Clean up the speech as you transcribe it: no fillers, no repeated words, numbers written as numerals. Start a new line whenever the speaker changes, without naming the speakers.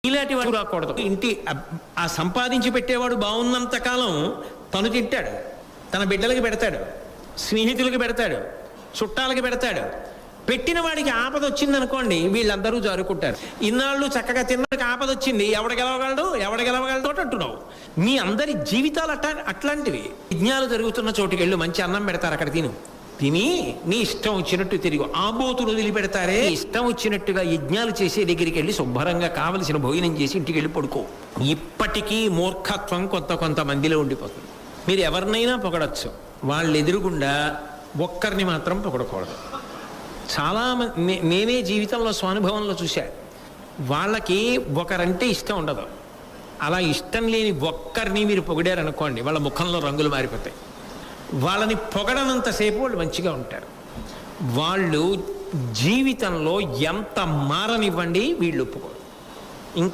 ఇలాంటి వాడు రాకూడదు. ఇంటి ఆ సంపాదించి పెట్టేవాడు బాగున్నంత కాలం తను తింటాడు, తన బిడ్డలకి పెడతాడు, స్నేహితులకి పెడతాడు, చుట్టాలకి పెడతాడు. పెట్టిన వాడికి ఆపద వచ్చిందనుకోండి వీళ్ళందరూ జారుకుంటారు. ఇన్నాళ్ళు చక్కగా తిన్నకి ఆపద వచ్చింది, ఎవడ గెలవగలడు అంటున్నావు. మీ అందరి జీవితాలు అట్లాంటివి. యజ్ఞాలు జరుగుతున్న చోటుకి వెళ్ళు, మంచి అన్నం పెడతారు, అక్కడ తిని నీ ఇష్టం వచ్చినట్టు తిరిగి ఆబోతులు వదిలిపెడతారే, ఇష్టం వచ్చినట్టుగా యజ్ఞాలు చేసే దగ్గరికి వెళ్ళి శుభ్రంగా కావలసిన భోజనం చేసి ఇంటికి వెళ్ళి పడుకో. ఇప్పటికీ మూర్ఖత్వం కొంతమందిలో ఉండిపోతుంది. మీరు ఎవరినైనా పొగడచ్చు, వాళ్ళు ఎదురుగుండా ఒక్కరిని మాత్రం పొగడకూడదు. చాలామంది నేనే జీవితంలో స్వానుభవంలో చూశా, వాళ్ళకి ఒకరంటే ఇష్టం ఉండదు. అలా ఇష్టం లేని ఒక్కరిని మీరు పొగిడారనుకోండి వాళ్ళ ముఖంలో రంగులు మారిపోతాయి. వాళ్ళని పొగడనంతసేపు వాళ్ళు మంచిగా ఉంటారు. వాళ్ళు జీవితంలో ఎంత మారనివ్వండి వీళ్ళు ఒప్పుకోరు.